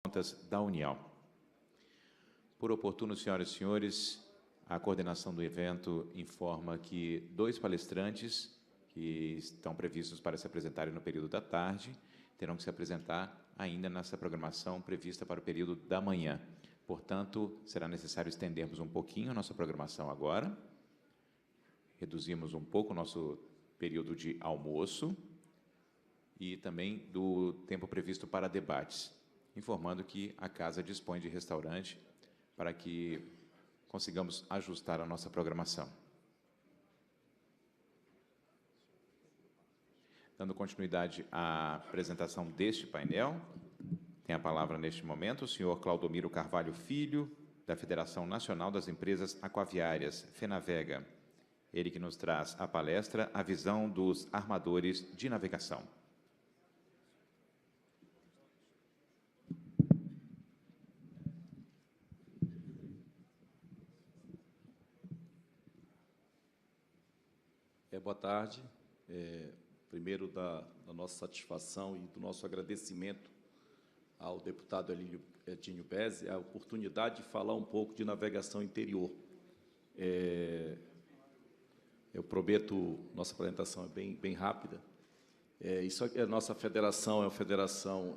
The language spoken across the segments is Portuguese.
Contas da União. Por oportuno, senhoras e senhores, a coordenação do evento informa que 2 palestrantes que estão previstos para se apresentarem no período da tarde terão que se apresentar ainda nessa programação prevista para o período da manhã. Portanto, será necessário estendermos um pouquinho a nossa programação agora, reduzimos um pouco o nosso período de almoço e também do tempo previsto para debates, informando que a casa dispõe de restaurante para que consigamos ajustar a nossa programação. Dando continuidade à apresentação deste painel, tem a palavra neste momento o senhor Claudomiro Carvalho Filho, da Federação Nacional das Empresas Aquaviárias, FENAVEGA. Ele que nos traz a palestra A Visão dos Armadores de Navegação. Boa tarde. Primeiro, da nossa satisfação e do nosso agradecimento ao deputado Edinho Bezzi, a oportunidade de falar um pouco de navegação interior. Eu prometo, nossa apresentação é bem rápida. Isso aqui, a nossa federação é uma federação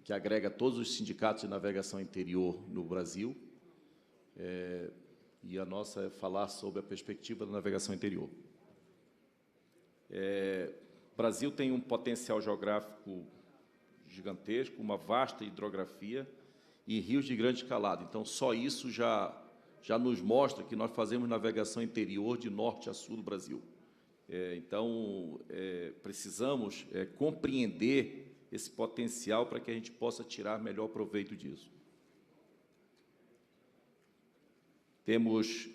que agrega todos os sindicatos de navegação interior no Brasil, e a nossa é falar sobre a perspectiva da navegação interior. O Brasil tem um potencial geográfico gigantesco, uma vasta hidrografia e rios de grande escalada. Então, só isso já nos mostra que nós fazemos navegação interior de norte a sul do Brasil. Então, precisamos compreender esse potencial para que a gente possa tirar melhor proveito disso. Temos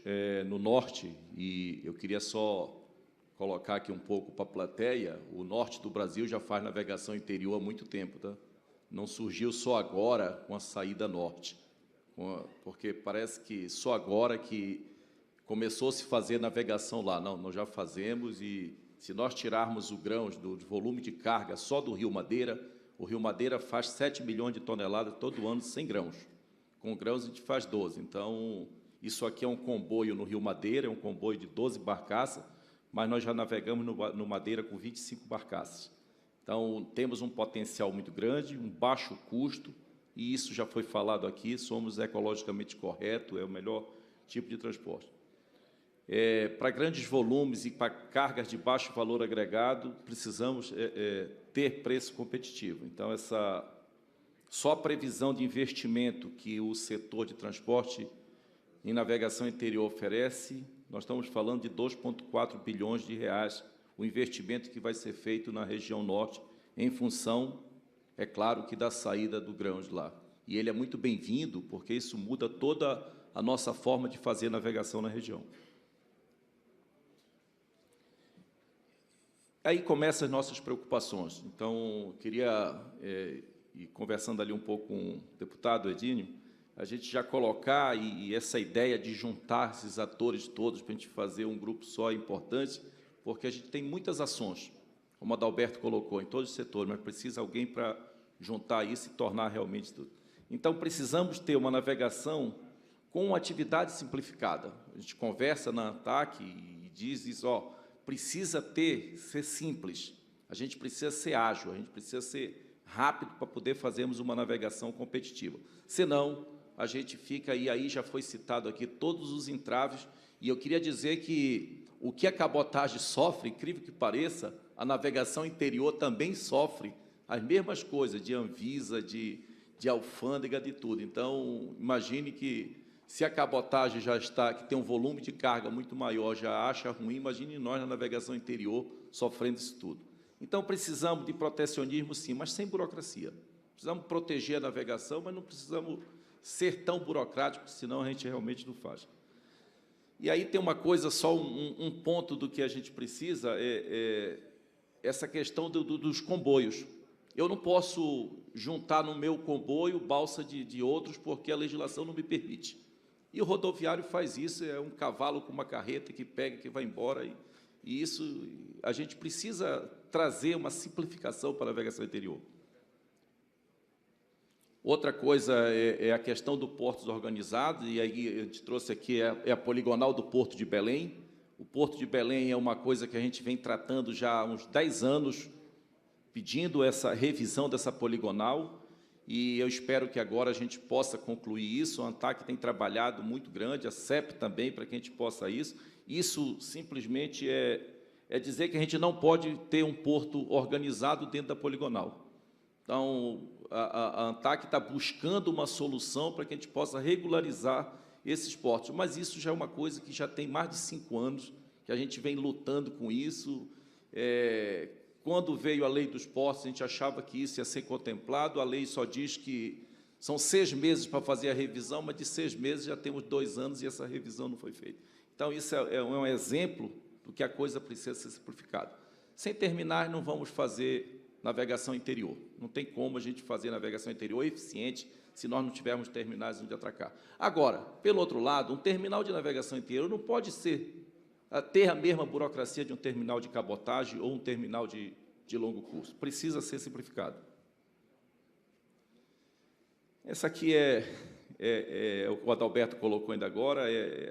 no norte, e eu queria só colocar aqui um pouco para a plateia, o norte do Brasil já faz navegação interior há muito tempo, tá? Não surgiu só agora com a saída norte, porque parece que só agora que começou a se fazer navegação lá. Não, nós já fazemos, e se nós tirarmos o grãos do volume de carga só do Rio Madeira, o Rio Madeira faz 7 milhões de toneladas todo ano sem grãos. Com grãos a gente faz 12. Então, isso aqui é um comboio no Rio Madeira, é um comboio de 12 barcaças, mas nós já navegamos no Madeira com 25 barcaças. Então, temos um potencial muito grande, um baixo custo, e isso já foi falado aqui, somos ecologicamente corretos, é o melhor tipo de transporte. Para grandes volumes e para cargas de baixo valor agregado, precisamos ter preço competitivo. Então, só a previsão de investimento que o setor de transporte em navegação interior oferece, nós estamos falando de 2,4 bilhões de reais, o investimento que vai ser feito na região norte, em função, é claro, que da saída do grãos lá. E ele é muito bem-vindo, porque isso muda toda a nossa forma de fazer navegação na região. Aí começam as nossas preocupações. Então, queria, e conversando ali um pouco com o deputado Edinho, a gente já colocar, e essa ideia de juntar esses atores todos para a gente fazer um grupo só é importante, porque a gente tem muitas ações, como a Adalberto colocou, em todos os setores, mas precisa alguém para juntar isso e tornar realmente tudo. Então, precisamos ter uma navegação com uma atividade simplificada. A gente conversa na ANTAC e diz isso, precisa ser simples, a gente precisa ser ágil, a gente precisa ser rápido para poder fazermos uma navegação competitiva. Senão, a gente fica, e aí já foi citado aqui, todos os entraves, e eu queria dizer que o que a cabotagem sofre, incrível que pareça, a navegação interior também sofre as mesmas coisas, de Anvisa, de alfândega, de tudo. Então, imagine que, se a cabotagem já está, que tem um volume de carga muito maior, já acha ruim, imagine nós na navegação interior sofrendo isso tudo. Então, precisamos de protecionismo, sim, mas sem burocracia. Precisamos proteger a navegação, mas não precisamos ser tão burocrático, senão a gente realmente não faz. E aí tem uma coisa, só um ponto do que a gente precisa, essa questão dos comboios. Eu não posso juntar no meu comboio balsa de outros, porque a legislação não me permite. E o rodoviário faz isso, é um cavalo com uma carreta que pega, que vai embora, e isso, a gente precisa trazer uma simplificação para a navegação interior. Outra coisa é a questão do portos organizado, e aí a gente trouxe aqui a poligonal do Porto de Belém. O Porto de Belém é uma coisa que a gente vem tratando já há uns 10 anos, pedindo essa revisão dessa poligonal, e eu espero que agora a gente possa concluir isso. A ANTAC tem trabalhado muito grande, a CEP também, para que a gente possa isso. Isso simplesmente é dizer que a gente não pode ter um porto organizado dentro da poligonal. Então, a ANTAC está buscando uma solução para que a gente possa regularizar esses portos, mas isso já é uma coisa que já tem mais de 5 anos, que a gente vem lutando com isso. Quando veio a lei dos portos, a gente achava que isso ia ser contemplado, a lei só diz que são 6 meses para fazer a revisão, mas de 6 meses já temos 2 anos e essa revisão não foi feita. Então, isso é um exemplo do que a coisa precisa ser simplificada. Sem terminar, não vamos fazer navegação interior. Não tem como a gente fazer navegação interior eficiente se nós não tivermos terminais onde atracar. Agora, pelo outro lado, um terminal de navegação interior não pode ter a mesma burocracia de um terminal de cabotagem ou um terminal de longo curso. Precisa ser simplificado. Essa aqui o Adalberto colocou ainda agora,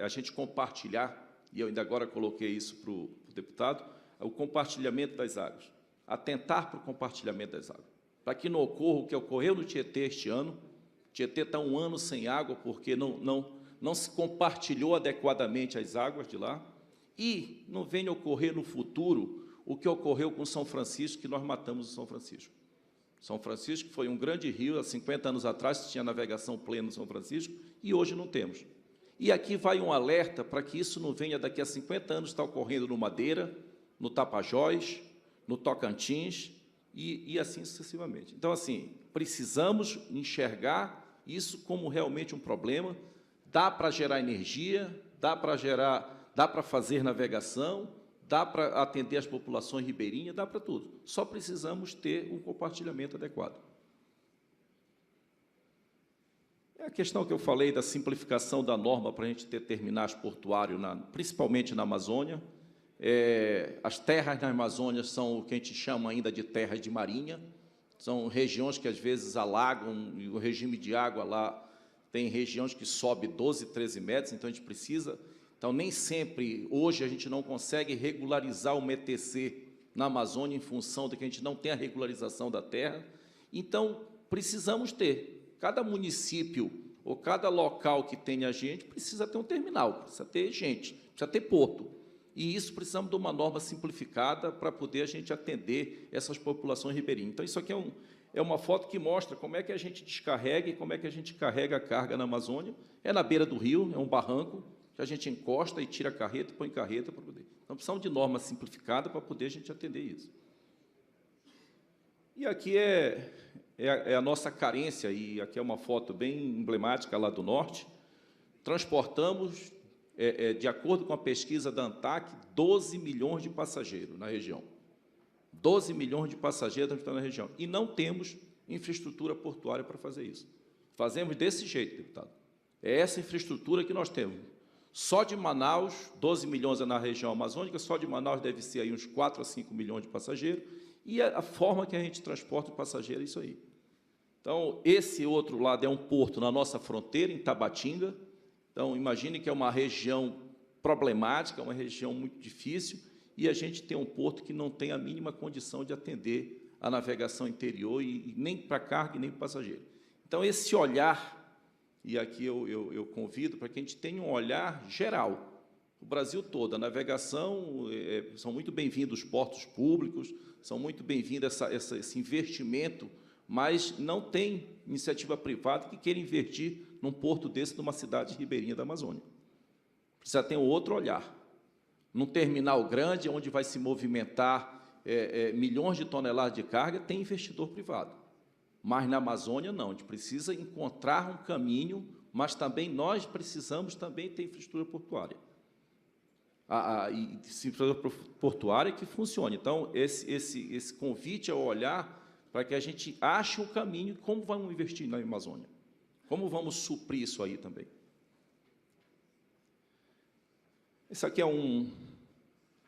a gente compartilhar, e eu ainda agora coloquei isso para o deputado, o compartilhamento das águas. Atentar para o compartilhamento das águas, para que não ocorra o que ocorreu no Tietê este ano. O Tietê está 1 ano sem água porque não se compartilhou adequadamente as águas de lá, e não venha ocorrer no futuro o que ocorreu com São Francisco, que nós matamos o São Francisco. São Francisco foi um grande rio, há 50 anos atrás tinha navegação plena no São Francisco, e hoje não temos. E aqui vai um alerta para que isso não venha daqui a 50 anos estar ocorrendo no Madeira, no Tapajós, no Tocantins e assim sucessivamente. Então, assim, precisamos enxergar isso como realmente um problema. Dá para gerar energia, dá para fazer navegação, dá para atender as populações ribeirinhas, dá para tudo. Só precisamos ter um compartilhamento adequado. É a questão que eu falei da simplificação da norma para a gente ter terminais portuários, principalmente na Amazônia. As terras na Amazônia são o que a gente chama ainda de terras de marinha, são regiões que às vezes alagam, e o regime de água lá tem regiões que sobe 12, 13 metros, então a gente precisa. Então, nem sempre, hoje, a gente não consegue regularizar o METC na Amazônia em função de que a gente não tem a regularização da terra. Então, precisamos ter. Cada município ou cada local que tenha gente precisa ter um terminal, precisa ter gente, precisa ter porto. E isso precisamos de uma norma simplificada para poder a gente atender essas populações ribeirinhas. Então, isso aqui é uma foto que mostra como é que a gente descarrega e como é que a gente carrega a carga na Amazônia. É na beira do rio, é um barranco, que a gente encosta e tira a carreta, põe carreta para poder. Então, precisamos de norma simplificada para poder a gente atender isso. E aqui é a nossa carência, e aqui é uma foto bem emblemática lá do norte. Transportamos, de acordo com a pesquisa da ANTAC, 12 milhões de passageiros na região. 12 milhões de passageiros transportados na região. E não temos infraestrutura portuária para fazer isso. Fazemos desse jeito, deputado. É essa infraestrutura que nós temos. Só de Manaus, 12 milhões é na região amazônica, só de Manaus deve ser aí uns 4 a 5 milhões de passageiros, e a forma que a gente transporta o passageiro é isso aí. Então, esse outro lado é um porto na nossa fronteira, em Tabatinga. Então, imagine que é uma região problemática, uma região muito difícil, e a gente tem um porto que não tem a mínima condição de atender a navegação interior, e nem para carga e nem para passageiro. Então, esse olhar, e aqui eu convido para que a gente tenha um olhar geral, o Brasil todo. A navegação, são muito bem-vindos os portos públicos, são muito bem-vindos esse investimento, mas não tem iniciativa privada que queira investir num porto desse, numa cidade ribeirinha da Amazônia. Precisa ter um outro olhar. Num terminal grande, onde vai se movimentar milhões de toneladas de carga, tem investidor privado. Mas na Amazônia, não. A gente precisa encontrar um caminho, mas também nós precisamos também ter infraestrutura portuária. Infraestrutura portuária que funcione. Então, esse convite ao olhar para que a gente ache um caminho, como vamos investir na Amazônia? Como vamos suprir isso aí também? Isso aqui é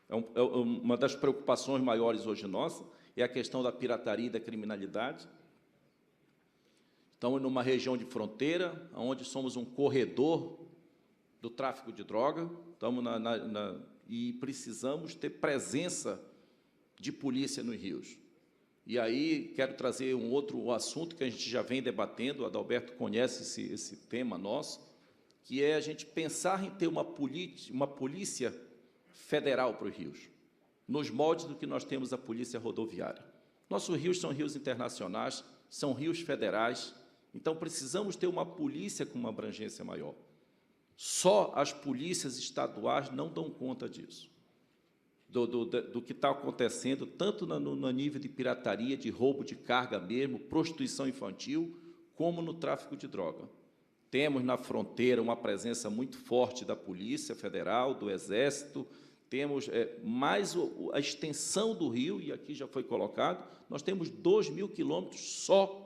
uma das preocupações maiores hoje nossa, é a questão da pirataria e da criminalidade. Estamos numa região de fronteira, onde somos um corredor do tráfico de droga, estamos e precisamos ter presença de polícia nos rios. E aí quero trazer um outro assunto que a gente já vem debatendo, o Adalberto conhece esse tema nosso, que é a gente pensar em ter uma polícia federal para os rios, nos moldes do que nós temos a polícia rodoviária. Nossos rios são rios internacionais, são rios federais, então precisamos ter uma polícia com uma abrangência maior. Só as polícias estaduais não dão conta disso, do que está acontecendo, tanto no nível de pirataria, de roubo de carga mesmo, prostituição infantil, como no tráfico de droga. Temos na fronteira uma presença muito forte da Polícia Federal, do Exército, temos mais a extensão do rio, e aqui já foi colocado, nós temos 2.000 quilômetros só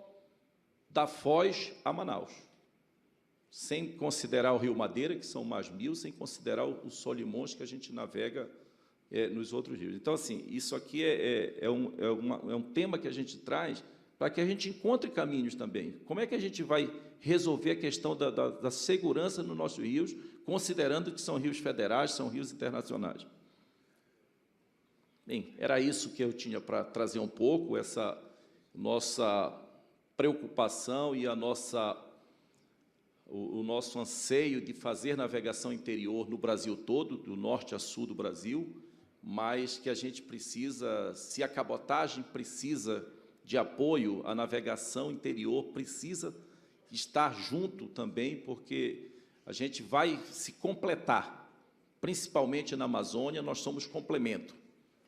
da Foz a Manaus, sem considerar o Rio Madeira, que são mais 1.000, sem considerar o Solimões, que a gente navega nos outros rios. Então, assim, isso aqui é um tema que a gente traz para que a gente encontre caminhos também. Como é que a gente vai resolver a questão da segurança nos nossos rios, considerando que são rios federais, são rios internacionais? Bem, era isso que eu tinha para trazer um pouco, essa nossa preocupação e o nosso anseio de fazer navegação interior no Brasil todo, do norte a sul do Brasil, mas que a gente precisa, se a cabotagem precisa de apoio, a navegação interior precisa estar junto também, porque a gente vai se completar, principalmente na Amazônia, nós somos complemento.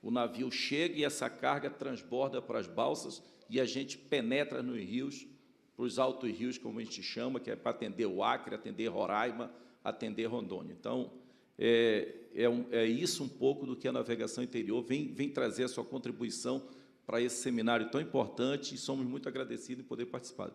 O navio chega e essa carga transborda para as balsas e a gente penetra nos rios, para os altos rios, como a gente chama, que é para atender o Acre, atender Roraima, atender Rondônia. Então, é isso um pouco do que a navegação interior vem trazer a sua contribuição para esse seminário tão importante, e somos muito agradecidos em poder participar.